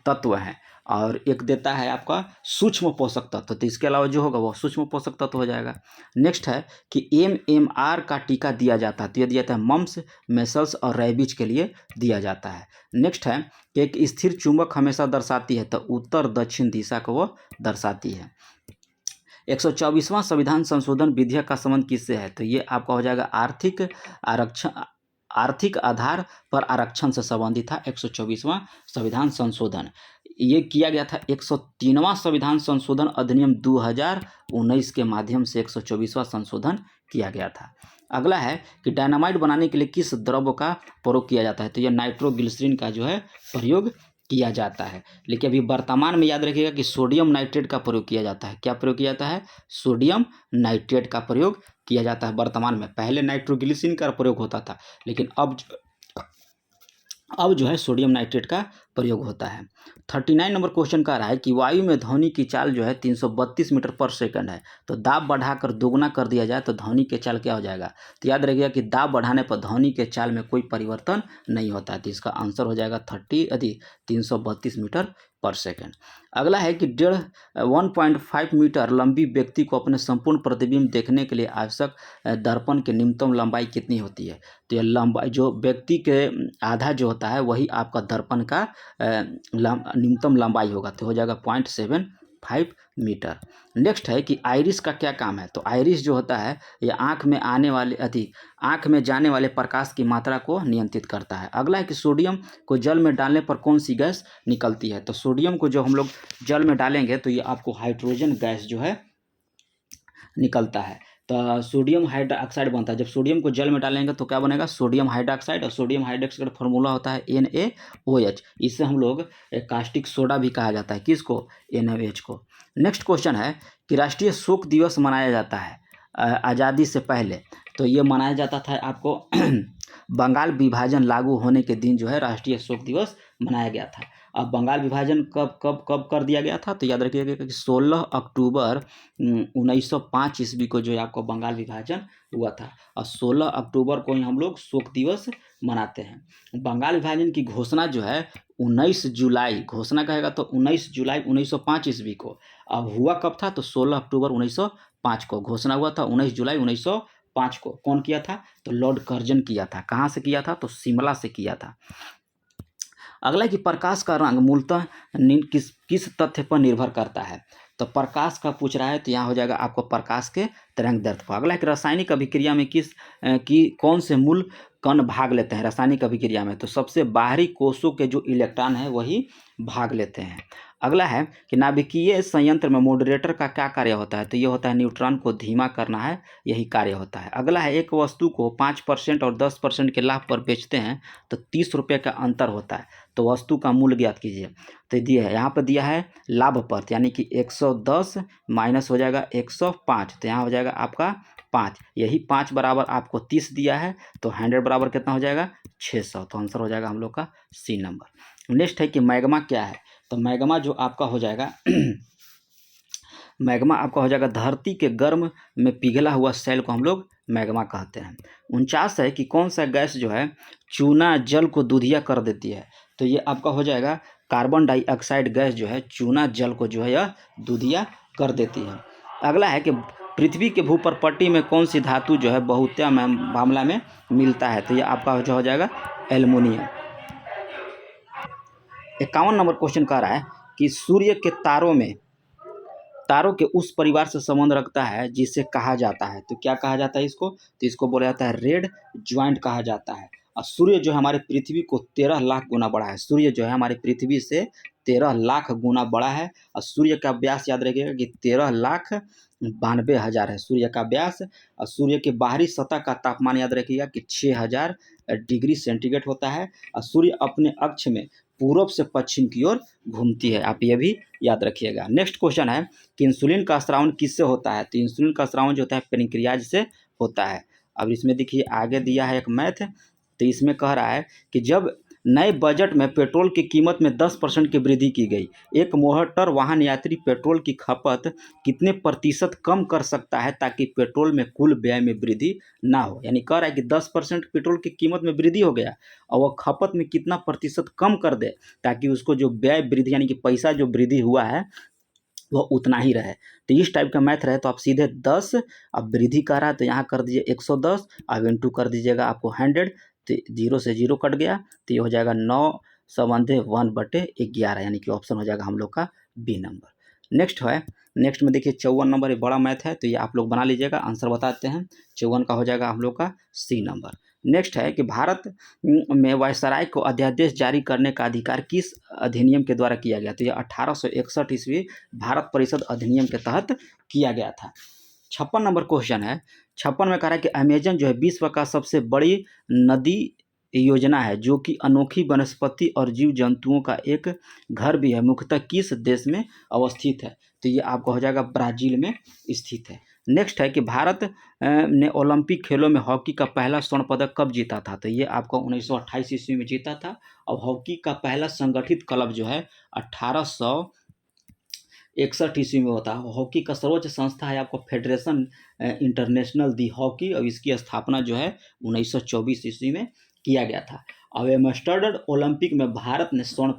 [SPEAKER 1] तत्व हैं। और एक देता है आपका सूक्ष्म पोषक तत्व, तो इसके अलावा जो होगा वो सूक्ष्म पोषक तत्व हो जाएगा। नेक्स्ट है कि MMR का टीका दिया जाता है, तो ये दिया जाता है मम्स, मेसल्स और रेबीज के लिए दिया जाता है। नेक्स्ट है कि एक स्थिर चुंबक हमेशा दर्शाती है, तो उत्तर दक्षिण दिशा को वो दर्शाती है। 124वां संविधान संशोधन विधेयक का संबंध किससे है? तो ये आपका हो जाएगा आर्थिक आधार पर आरक्षण से संबंधित था 124वां संविधान संशोधन। ये किया गया था 103वां संविधान संशोधन अधिनियम 2019 के माध्यम से 124वां संशोधन किया गया था। अगला है कि डायनामाइट बनाने के लिए किस द्रव्य का प्रयोग किया जाता है? तो यह नाइट्रोग्लिसरीन का जो है प्रयोग किया जाता है। लेकिन अभी वर्तमान में याद रखिएगा कि सोडियम नाइट्रेट का प्रयोग किया जाता है। क्या प्रयोग किया जाता है? सोडियम नाइट्रेट का प्रयोग किया जाता है वर्तमान में। पहले नाइट्रोग्लिसरीन का प्रयोग होता था लेकिन अब जो है सोडियम नाइट्रेट का प्रयोग होता है। 39 नंबर क्वेश्चन कह रहा है कि वायु में ध्वनि की चाल जो है 332 मीटर पर सेकंड है, तो दाब बढ़ाकर दोगुना कर दिया जाए तो ध्वनि के चाल क्या हो जाएगा? तो याद रखिएगा कि दाब बढ़ाने पर ध्वनि के चाल में कोई परिवर्तन नहीं होता है, तो इसका आंसर हो जाएगा 332 मीटर पर सेकंड। अगला है कि 1.5 मीटर लंबी व्यक्ति को अपने संपूर्ण प्रतिबिंब देखने के लिए आवश्यक दर्पण की न्यूनतम लंबाई कितनी होती है? तो यह लंबाई जो व्यक्ति के आधा जो होता है वही आपका दर्पण का न्यूनतम लंबाई होगा, तो हो जाएगा 0.75 मीटर। नेक्स्ट है कि आइरिस का क्या काम है? तो आइरिस जो होता है ये आँख में जाने वाले प्रकाश की मात्रा को नियंत्रित करता है। अगला है कि सोडियम को जल में डालने पर कौन सी गैस निकलती है? तो सोडियम को जो हम लोग जल में डालेंगे तो ये आपको हाइड्रोजन गैस जो है निकलता है, तो सोडियम हाइड्रोक्साइड बनता है। जब सोडियम को जल में डालेंगे तो क्या बनेगा? सोडियम हाइड्रोक्साइड, और सोडियम हाइड्रोक्साइड का फॉर्मूला होता है NaOH। इससे हम लोग कास्टिक सोडा भी कहा जाता है, किसको? NaOH को। नेक्स्ट क्वेश्चन है कि राष्ट्रीय शोक दिवस मनाया जाता है आज़ादी से पहले, तो ये मनाया जाता था आपको बंगाल विभाजन लागू होने के दिन जो है राष्ट्रीय शोक दिवस मनाया गया था। अब बंगाल विभाजन कब कर दिया गया था? तो याद रखिएगा कि 16 अक्टूबर 1905 ईस्वी को जो है आपको बंगाल विभाजन हुआ था, और 16 अक्टूबर को ही हम लोग शोक दिवस मनाते हैं। बंगाल विभाजन की घोषणा जो है 19 जुलाई, घोषणा कहेगा तो 19 जुलाई 1905 ईस्वी को। अब हुआ कब था? तो 16 अक्टूबर 1905 को घोषणा हुआ था। 19 जुलाई 1905 को कौन किया था? तो लॉर्ड कर्जन किया था। कहाँ से किया था? तो शिमला से किया था। अगला कि प्रकाश का रंग मूलतः किस तथ्य पर निर्भर करता है? तो प्रकाश का पूछ रहा है तो यहाँ हो जाएगा आपको प्रकाश के तरंग दैर्ध्य। अगला है कि रासायनिक अभिक्रिया में कौन से मूल कण भाग लेते हैं रासायनिक अभिक्रिया में? तो सबसे बाहरी कोषों के जो इलेक्ट्रॉन है वही भाग लेते हैं। अगला है कि नाभिकीय संयंत्र में मॉडरेटर का क्या कार्य होता है? तो ये होता है न्यूट्रॉन को धीमा करना है, यही कार्य होता है। अगला है एक वस्तु को 5% और 10% के लाभ पर बेचते हैं तो 30 रुपये का अंतर होता है, तो वस्तु का मूल्य ज्ञात कीजिए। तो दिया है, यहाँ पर दिया है लाभ पर, यानी कि 110 माइनस हो जाएगा 105, तो यहाँ हो जाएगा आपका 5, यही 5 बराबर आपको 30 दिया है, तो 100 बराबर कितना हो जाएगा 600, तो आंसर हो जाएगा हम लोग का सी नंबर। नेक्स्ट है कि मैग्मा क्या है? तो मैग्मा जो आपका हो जाएगा मैग्मा आपका हो जाएगा धरती के गर्म में पिघला हुआ सेल को हम लोग मैग्मा कहते हैं। 49 है कि कौन सा गैस जो है चूना जल को दूधिया कर देती है? तो ये आपका हो जाएगा कार्बन डाइऑक्साइड गैस जो है चूना जल को जो है यह दूधिया कर देती है। अगला है कि पृथ्वी के भूपर्पट्टी में कौन सी धातु जो है बहुत्या मामला में मिलता है? तो ये आपका जो हो जाएगा एल्युमिनियम। 51 नंबर क्वेश्चन कह रहा है कि सूर्य के तारों के उस परिवार से संबंध रखता है जिसे कहा जाता है, तो क्या कहा जाता है इसको? तो इसको बोला जाता है रेड ज्वाइंट कहा जाता है। और सूर्य जो है हमारे पृथ्वी को 13 लाख गुना बड़ा है। सूर्य जो है हमारे पृथ्वी से 13 लाख गुना बड़ा है। और सूर्य का व्यास याद रखिएगा कि 13,92,000 है सूर्य का व्यास। और सूर्य के बाहरी सतह का तापमान याद रखिएगा कि 6000 डिग्री सेंटीग्रेड होता है। और सूर्य अपने अक्ष में पूर्व से पश्चिम की ओर घूमती है, आप ये भी याद रखिएगा। नेक्स्ट क्वेश्चन है कि इंसुलिन का स्रावन किससे होता है? तो इंसुलिन का स्रावन जो होता है पेनक्रियाज से होता है। अब इसमें देखिए आगे दिया है एक मैथ, तो इसमें कह रहा है कि जब नए बजट में पेट्रोल की कीमत में 10% की वृद्धि की गई, एक मोटर वाहन यात्री पेट्रोल की खपत कितने प्रतिशत कम कर सकता है ताकि पेट्रोल में कुल व्यय में वृद्धि ना हो? यानी कह रहा है कि 10% पेट्रोल की कीमत में वृद्धि हो गया और वह खपत में कितना प्रतिशत कम कर दे ताकि उसको जो व्यय वृद्धि यानी कि पैसा जो वृद्धि हुआ है वह उतना ही रहे। तो इस टाइप का मैथ रहे तो आप सीधे 10, अब वृद्धि कर रहा है तो यहाँ कर दीजिए 110, अब इंटू कर दीजिएगा आपको 100, तो 0 से 0 कट गया, तो ये हो जाएगा 9 संबंधे 1/11, यानी कि ऑप्शन हो जाएगा हम लोग का बी नंबर। नेक्स्ट में देखिए 54 नंबर, ये बड़ा मैथ है तो ये आप लोग बना लीजिएगा, आंसर बताते हैं। 54 का हो जाएगा हम लोग का सी नंबर। नेक्स्ट है कि भारत में वायसराय को अध्यादेश जारी करने का अधिकार किस अधिनियम के द्वारा किया गया? तो ये 1861 ईस्वी भारत परिषद अधिनियम के तहत किया गया था। 56 नंबर क्वेश्चन है। 56 में कह रहा है कि अमेजन जो है विश्व का सबसे बड़ी नदी योजना है जो कि अनोखी वनस्पति और जीव जंतुओं का एक घर भी है, मुख्यतः किस देश में अवस्थित है? तो ये आपका हो जाएगा ब्राज़ील में स्थित है। नेक्स्ट है कि भारत ने ओलंपिक खेलों में हॉकी का पहला स्वर्ण पदक कब जीता था? तो ये आपका 1928 ईस्वी में जीता था। और हॉकी का पहला संगठित क्लब जो है 1861 ईस्वी में होता है। हॉकी का सर्वोच्च संस्था है आपको फेडरेशन इंटरनेशनल दी हॉकी, और इसकी स्थापना जो है 1924 ईस्वी में किया गया था। और एम्स्टर्डम ओलंपिक में भारत ने स्वर्ण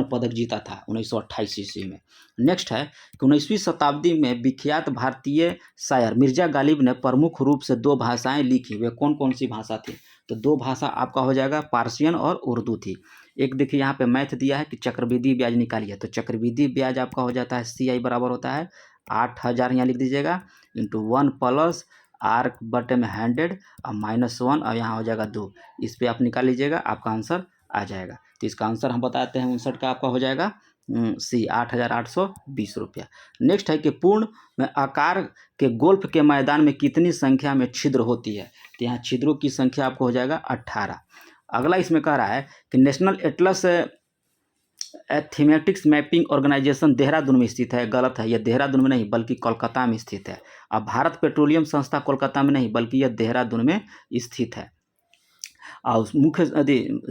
[SPEAKER 1] पदक जीता था 1928 ईस्वी में। नेक्स्ट है कि 19वीं शताब्दी में विख्यात भारतीय शायर मिर्जा गालिब ने प्रमुख रूप से 2 भाषाएं लिखी, वे कौन कौन सी भाषा थी? तो 2 भाषा आपका हो जाएगा पार्सियन और उर्दू थी। एक देखिए यहाँ पे मैथ दिया है कि चक्रवृद्धि ब्याज निकालिए, तो चक्रवृद्धि ब्याज आपका हो जाता है CI बराबर होता है 8000, यहाँ लिख दीजिएगा, इंटू 1 प्लस R बटे में 100 और -1 और यहाँ हो जाएगा 2, इस पर आप निकाल लीजिएगा, आपका आंसर आ जाएगा। तो इसका आंसर हम बताते हैं 59 का आपका हो जाएगा सी 8820 रुपया। नेक्स्ट है कि पूर्ण में आकार के गोल्फ के मैदान में कितनी संख्या में छिद्र होती है? तो यहाँ छिद्रों की संख्या आपको हो जाएगा 18। अगला इसमें कह रहा है कि National Atlas Thematics Mapping Organisation Dehradun में स्थित है। गलत है, यह देहरादून में नहीं बल्कि कोलकाता में स्थित है। अब भारत पेट्रोलियम संस्था कोलकाता में नहीं बल्कि यह देहरादून में स्थित है। और मुख्य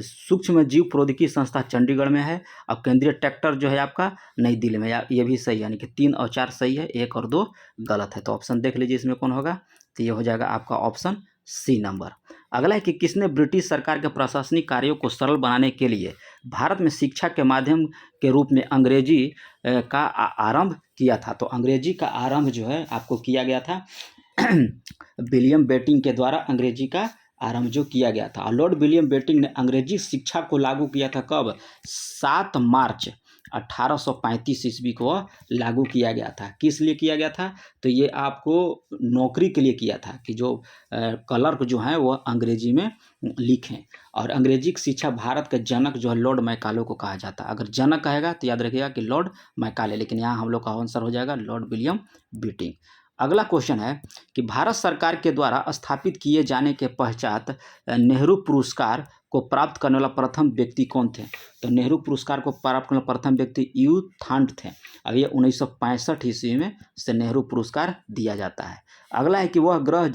[SPEAKER 1] सूक्ष्म जीव प्रौद्योगिकी संस्था चंडीगढ़ में है। और केंद्रीय ट्रैक्टर जो है आपका नई दिल्ली में, ये भी सही है, यानी कि 3 और 4 सही है, 1 और 2 गलत है। तो ऑप्शन देख लीजिए इसमें कौन होगा, तो ये हो जाएगा आपका ऑप्शन सी नंबर। अगला है कि किसने ब्रिटिश सरकार के प्रशासनिक कार्यों को सरल बनाने के लिए भारत में शिक्षा के माध्यम के रूप में अंग्रेजी का आरंभ किया था? तो अंग्रेजी का आरंभ जो है आपको किया गया था विलियम बेंटिंक के द्वारा अंग्रेजी का आरंभ जो किया गया था। और लॉर्ड विलियम बेंटिंक ने अंग्रेजी शिक्षा को लागू किया था कब? 7 मार्च 1835 ईस्वी को वह लागू किया गया था। किस लिए किया गया था? तो ये आपको नौकरी के लिए किया था कि जो क्लर्क जो हैं वह अंग्रेजी में लिखें। और अंग्रेजी की शिक्षा भारत के जनक जो है लॉर्ड मैकाले को कहा जाता है। अगर जनक कहेगा तो याद रखिएगा कि लॉर्ड मैकाले, लेकिन यहाँ हम लोग का आंसर हो जाएगा लॉर्ड विलियम बेंटिंक। अगला क्वेश्चन है कि भारत सरकार के द्वारा स्थापित किए जाने के पश्चात नेहरू पुरस्कार को प्राप्त करने वाला प्रथम व्यक्ति कौन थे? तो नेहरू पुरस्कार को प्राप्त करने वाला प्रथम व्यक्ति यू थांट थे। अब ये 1965 ईस्वी में से नेहरू पुरस्कार दिया जाता है। अगला है कि वह ग्रह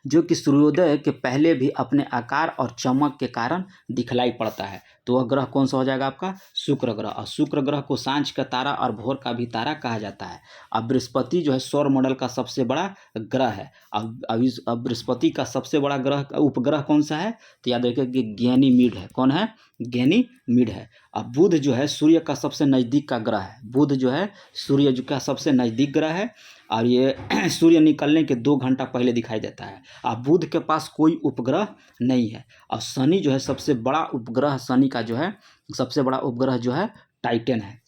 [SPEAKER 1] जो कि सूर्योदय के पहले भी अपने आकार और चमक के कारण दिखलाई पड़ता है, तो वह ग्रह कौन सा हो जाएगा आपका? शुक्र ग्रह। और शुक्र ग्रह को सांझ का तारा और भोर का भी तारा कहा जाता है। अब बृहस्पति जो है सौर मंडल का सबसे बड़ा ग्रह है। अब बृहस्पति का सबसे बड़ा ग्रह उपग्रह कौन सा है? तो याद रखिए कि गैनीमीड है। कौन है? गैनीमीड है। अब बुध जो है सूर्य का सबसे नज़दीक का ग्रह है। बुध जो है सूर्य का सबसे नज़दीक ग्रह है और ये सूर्य निकलने के 2 घंटा पहले दिखाई देता है। अब बुध के पास कोई उपग्रह नहीं है। और शनि जो है सबसे बड़ा उपग्रह, शनि का जो है सबसे बड़ा उपग्रह जो है टाइटन है।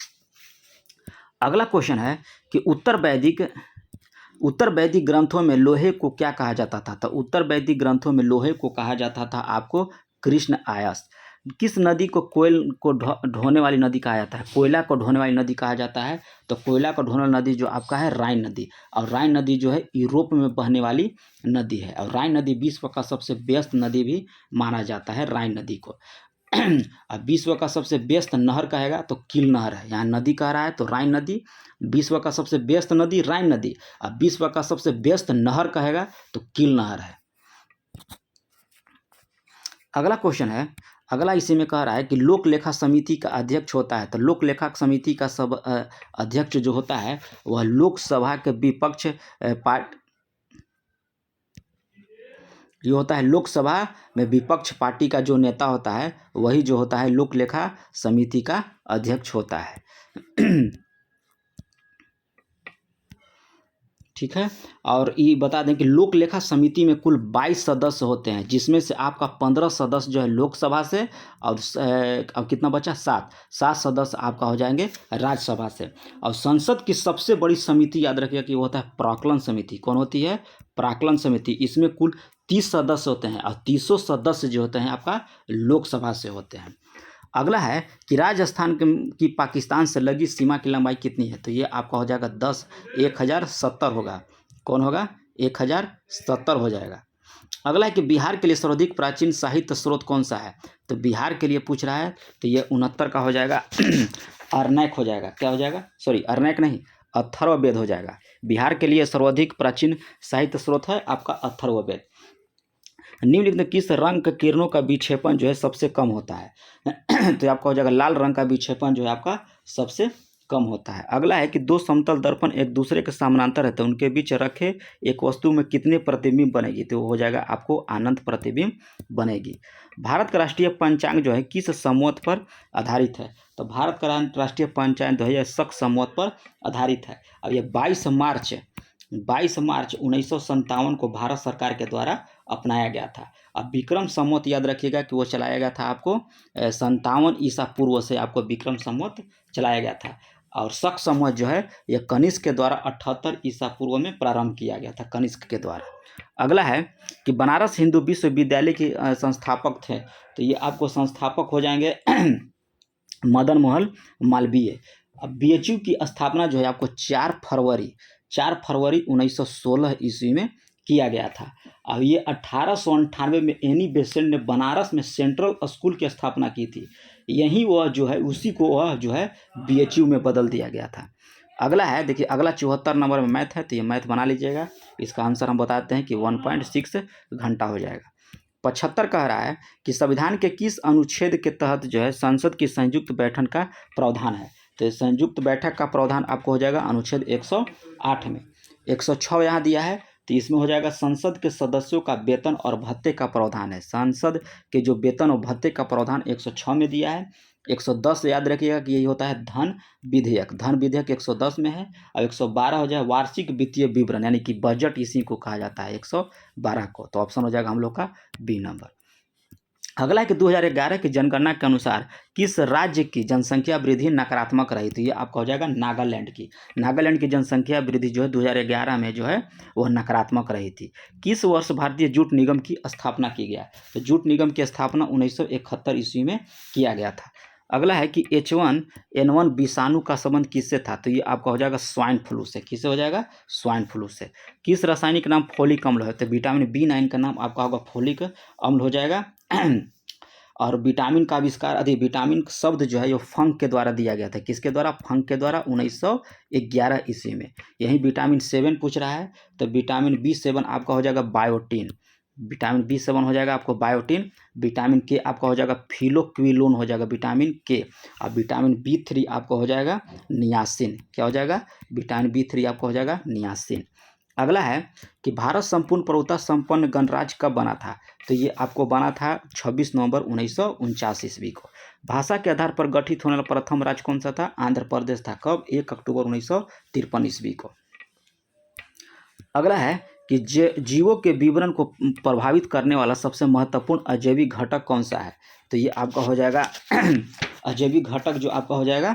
[SPEAKER 1] अगला क्वेश्चन है कि उत्तर वैदिक ग्रंथों में लोहे को क्या कहा जाता था? तो उत्तर वैदिक ग्रंथों में लोहे को कहा जाता था आपको कृष्ण आयस। किस नदी को कोयल को ढोने वाली नदी कहा जाता है? कोयला को ढोने वाली नदी कहा जाता है। तो कोयला को ढोने वाली नदी जो आपका है राइन नदी। और राइन नदी जो है यूरोप में बहने वाली नदी है। और राइन नदी विश्व का सबसे व्यस्त नदी भी माना जाता है राइन नदी को। अब विश्व का सबसे व्यस्त नहर कहेगा तो किल नहर है। यहाँ नदी कह रहा है तो राइन नदी। विश्व का सबसे व्यस्त नदी राइन नदी। अब विश्व का सबसे व्यस्त नहर कहेगा तो किल नहर है। अगला क्वेश्चन है, अगला इसी में कह रहा है कि लोक लेखा समिति का अध्यक्ष होता है। तो लोक लेखा समिति का सब अध्यक्ष जो होता है वह लोकसभा के विपक्ष ये होता है। लोकसभा में विपक्ष पार्टी का जो नेता होता है वही जो होता है लोक लेखा समिति का अध्यक्ष होता है। ठीक है। और ये बता दें कि लोक लेखा समिति में कुल 22 सदस्य होते हैं, जिसमें से आपका 15 सदस्य जो है लोकसभा से और कितना बचा? 7 सदस्य आपका हो जाएंगे राज्यसभा से। और संसद की सबसे बड़ी समिति याद रखिएगा कि वो होता है प्राक्कलन समिति। कौन होती है? प्राक्कलन समिति। इसमें कुल 30 सदस्य होते हैं और 30 सदस्य जो होते हैं आपका लोकसभा से होते हैं। अगला है कि राजस्थान की पाकिस्तान से लगी सीमा की लंबाई कितनी है? तो ये आपका हो जाएगा 1070 होगा। कौन होगा? 1070 हो जाएगा। अगला है कि बिहार के लिए सर्वाधिक प्राचीन साहित्य स्रोत कौन सा है? तो बिहार के लिए पूछ रहा है तो ये 69 का हो जाएगा। अरनैक हो जाएगा। क्या हो जाएगा? सॉरी, अरनैक नहीं, अथर्ववेद हो जाएगा। बिहार के लिए सर्वाधिक प्राचीन साहित्य स्रोत है आपका अथर्ववेद। निम्नलिखित किस रंग के किरणों का विक्षेपण जो है सबसे कम होता है? तो आपका हो जाएगा लाल रंग का विक्षेपण जो है आपका सबसे कम होता है। अगला है कि 2 समतल दर्पण एक दूसरे के समानांतर रहते हैं, उनके बीच रखे एक वस्तु में कितने प्रतिबिंब बनेगी? तो हो जाएगा आपको अनंत प्रतिबिंब बनेगी। भारत का राष्ट्रीय पंचांग जो है किस संवत पर आधारित है? तो भारत का राष्ट्रीय पंचांग जो है शक संवत पर आधारित है। अब ये 22 मार्च 1957 को भारत सरकार के द्वारा अपनाया गया था। अब विक्रम संवत याद रखिएगा कि वो चलाया गया था आपको 57 ईसा पूर्व से आपको विक्रम संवत चलाया गया था। और शक संवत जो है यह कनिष्क के द्वारा 78 ईसा पूर्व में प्रारंभ किया गया था, कनिष्क के द्वारा। अगला है कि बनारस हिंदू विश्वविद्यालय के संस्थापक थे। तो ये आपको संस्थापक हो जाएंगे मदन मोहन मालवीय। अब BHU की स्थापना जो है आपको 4 फरवरी 1916 ईस्वी में किया गया था। अब ये 1898 में एनी बेसेंट ने बनारस में सेंट्रल स्कूल की स्थापना की थी। यही वह जो है उसी को वह जो है BHU में बदल दिया गया था। अगला है, देखिए अगला 74 नंबर में मैथ है, तो ये मैथ बना लीजिएगा। इसका आंसर हम बताते हैं कि 1.6 घंटा हो जाएगा। 75 कह रहा है कि संविधान के किस अनुच्छेद के तहत जो है संसद की संयुक्त बैठक का प्रावधान है? तो संयुक्त बैठक का प्रावधान आपको हो जाएगा अनुच्छेद 108 में। 106 यहाँ दिया है तो इसमें हो जाएगा संसद के सदस्यों का वेतन और भत्ते का प्रावधान है। संसद के जो वेतन और भत्ते का प्रावधान 106 में दिया है। 110 याद रखिएगा कि यही होता है धन विधेयक 110 में है। और 112 हो जाए वार्षिक वित्तीय विवरण, यानी कि बजट, इसी को कहा जाता है 112 को। तो ऑप्शन हो जाएगा हम लोग का बी नंबर। अगला है कि 2011 की जनगणना के अनुसार किस राज्य की जनसंख्या वृद्धि नकारात्मक रही? तो ये आपका हो जाएगा नागालैंड की। नागालैंड की जनसंख्या वृद्धि जो है 2011 में जो है वह नकारात्मक रही थी। किस वर्ष भारतीय जूट निगम की स्थापना की गया? तो जूट निगम की स्थापना 1971 ईस्वी में किया गया था। अगला है कि H1N1 विषाणु का संबंध किससे था? तो ये आपका हो जाएगा स्वाइन फ्लू से। किससे हो जाएगा? स्वाइन फ्लू से। किस रासायनिक नाम फोलिक अम्ल है? तो विटामिन B9 का नाम आपका होगा फोलिक अम्ल हो जाएगा। और विटामिन का आविष्कार विटामिन शब्द जो है वो फंक के द्वारा दिया गया था। किसके द्वारा? फंक के द्वारा 1911 ईस्वी में। यही विटामिन 7 पूछ रहा है, तो विटामिन B7 आपका हो जाएगा बायोटीन। विटामिन B7 हो जाएगा आपको बायोटीन। विटामिन के आपका हो जाएगा फिलोक्विलोन हो जाएगा विटामिन के। और विटामिन B3 आपका हो जाएगा नियासिन। क्या हो जाएगा? विटामिन B3 आपका हो जाएगा नियासिन। अगला है कि भारत संपूर्ण प्रभुता संपन्न गणराज्य कब बना था? तो ये आपको बना था 26 नवंबर 1949 ईस्वी को। भाषा के आधार पर गठित होने वाला प्रथम राज्य कौन सा था? आंध्र प्रदेश था। कब? 1 अक्टूबर 1953 ईस्वी को। अगला है कि जीवों के विवरण को प्रभावित करने वाला सबसे महत्वपूर्ण अजैविक घटक कौन सा है? तो ये आपका हो जाएगा अजैविक घटक जो आपका हो जाएगा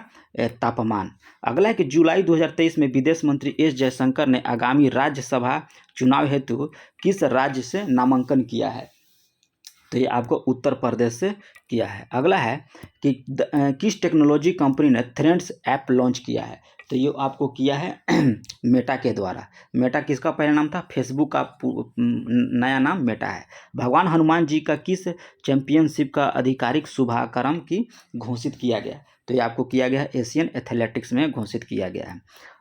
[SPEAKER 1] तापमान। अगला है कि जुलाई 2023 में विदेश मंत्री एस जयशंकर ने आगामी राज्यसभा चुनाव हेतु किस राज्य से नामांकन किया है? तो ये आपको उत्तर प्रदेश से किया है। अगला है कि किस टेक्नोलॉजी कंपनी ने थ्रेड्स ऐप लॉन्च किया है? तो ये आपको किया है मेटा के द्वारा। मेटा किसका पहला नाम था? फेसबुक का नया नाम मेटा है। भगवान हनुमान जी का किस चैंपियनशिप का आधिकारिक शुभारंभ की घोषित किया गया? तो ये आपको किया गया है एशियन एथलेटिक्स में घोषित किया गया है।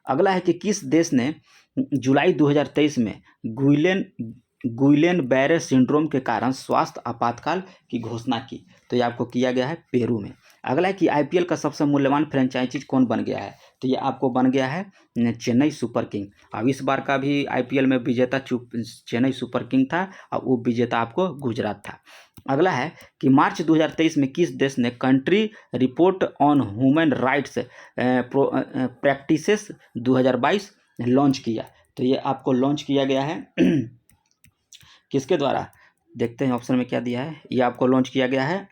[SPEAKER 1] अगला है कि किस देश ने जुलाई 2023 में गुइलेन बैरे सिंड्रोम के कारण स्वास्थ्य आपातकाल की घोषणा की? तो ये आपको किया गया है पेरू में। अगला है कि आईपीएल का सबसे मूल्यवान फ्रेंचाइजी कौन बन गया है? तो ये आपको बन गया है चेन्नई सुपर किंग। अब इस बार का भी आईपीएल में विजेता चेन्नई सुपर किंग था और वो विजेता आपको गुजरात था। अगला है कि मार्च 2023 में किस देश ने country report on human rights practices 2022 launch किया? तो ये आपको लॉन्च किया गया है किसके द्वारा? देखते हैं ऑप्शन में क्या दिया है। ये आपको लॉन्च किया गया है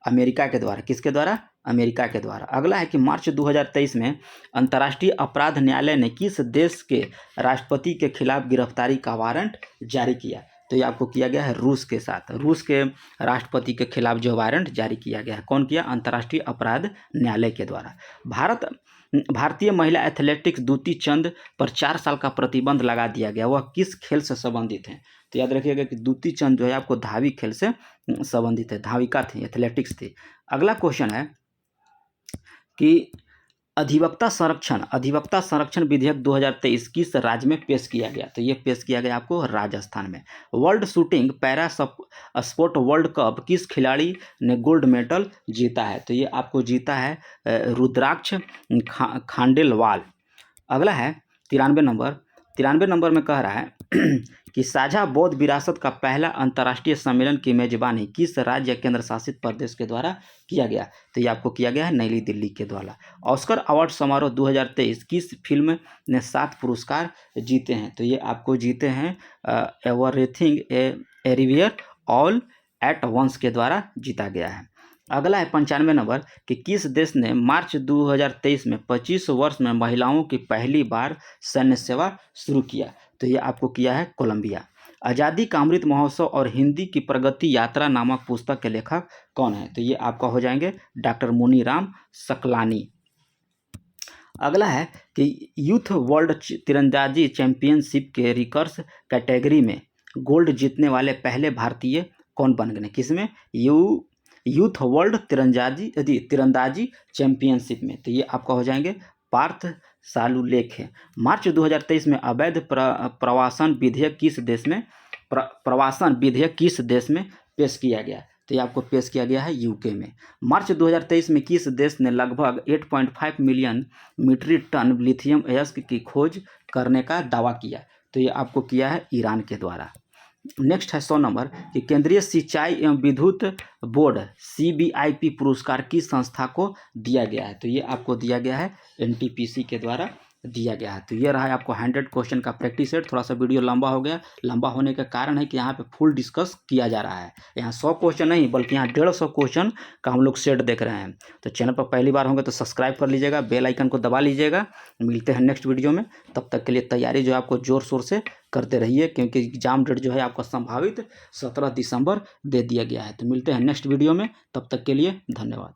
[SPEAKER 1] अमेरिका के द्वारा। किसके द्वारा? अमेरिका के द्वारा। अगला है कि मार्च 2023 में अंतर्राष्ट्रीय अपराध न्यायालय ने किस देश के राष्ट्रपति के खिलाफ गिरफ्तारी का वारंट जारी किया? तो ये आपको किया गया है रूस के साथ। रूस के राष्ट्रपति के खिलाफ जो वारंट जारी किया गया है। कौन किया? अंतर्राष्ट्रीय अपराध न्यायालय के द्वारा। भारतीय महिला एथलेटिक्स दूती चंद पर 4 साल का प्रतिबंध लगा दिया गया। वह किस खेल से संबंधित हैं? तो याद रखिएगा कि दूती चंद जो है आपको धावी खेल से संबंधित है। धाविका थी, एथलेटिक्स थी। अगला क्वेश्चन है कि अधिवक्ता संरक्षण विधेयक 2023 किस राज्य में पेश किया गया? तो ये पेश किया गया आपको राजस्थान में। World shooting para sport world cup किस खिलाड़ी ने गोल्ड मेडल जीता है? तो ये आपको जीता है रुद्राक्ष खांडेलवाल। अगला है 93 नंबर में कह रहा है कि साझा बौद्ध विरासत का पहला अंतर्राष्ट्रीय सम्मेलन की मेजबानी किस राज्य केंद्र शासित प्रदेश के द्वारा किया गया? तो ये आपको किया गया है नई दिल्ली के द्वारा। ऑस्कर अवार्ड समारोह 2023 किस फिल्म ने 7 पुरस्कार जीते हैं? तो ये आपको जीते हैं Everything Everywhere All at Once के द्वारा जीता गया है। अगला है 95 नंबर कि किस देश ने मार्च 2023 में 25 वर्ष में महिलाओं की पहली बार सैन्य सेवा शुरू किया? तो ये आपको किया है कोलंबिया। आज़ादी का अमृत महोत्सव और हिंदी की प्रगति यात्रा नामक पुस्तक के लेखक कौन है? तो ये आपका हो जाएंगे डॉक्टर मुनीराम सकलानी। अगला है कि यूथ वर्ल्ड तीरंदाजी चैंपियनशिप के रिकर्स कैटेगरी में गोल्ड जीतने वाले पहले भारतीय कौन बन गए? किसमें? यूथ वर्ल्ड तीरंदाजी चैंपियनशिप में। तो ये आपका हो जाएंगे पार्थ सालुलेख है। मार्च 2023 में अवैध प्रवासन विधेयक किस देश में पेश किया गया? तो ये आपको पेश किया गया है यूके में। मार्च 2023 में किस देश ने लगभग 8.5 मिलियन मीट्रिक टन लिथियम अयस्क की खोज करने का दावा किया? तो ये आपको किया है ईरान के द्वारा। नेक्स्ट है 100 नंबर कि केंद्रीय सिंचाई एवं विद्युत बोर्ड CBIP पुरस्कार किस संस्था को दिया गया है? तो ये आपको दिया गया है NTPC के द्वारा दिया गया है। तो ये रहा है आपको 100 क्वेश्चन का प्रैक्टिस सेट। थोड़ा सा वीडियो लंबा हो गया, लंबा होने का कारण है कि यहाँ पे फुल डिस्कस किया जा रहा है। यहाँ 100 क्वेश्चन नहीं बल्कि यहाँ 150 क्वेश्चन का हम लोग सेट देख रहे हैं। तो चैनल पर पहली बार होंगे तो सब्सक्राइब कर लीजिएगा, बेल आइकन को दबा लीजिएगा। मिलते हैं नेक्स्ट वीडियो में, तब तक के लिए तैयारी जो है आपको ज़ोर शोर से करते रहिए, क्योंकि एग्जाम डेट जो है आपका संभावित 17 दिसंबर दे दिया गया है। तो मिलते हैं नेक्स्ट वीडियो में, तब तक के लिए धन्यवाद।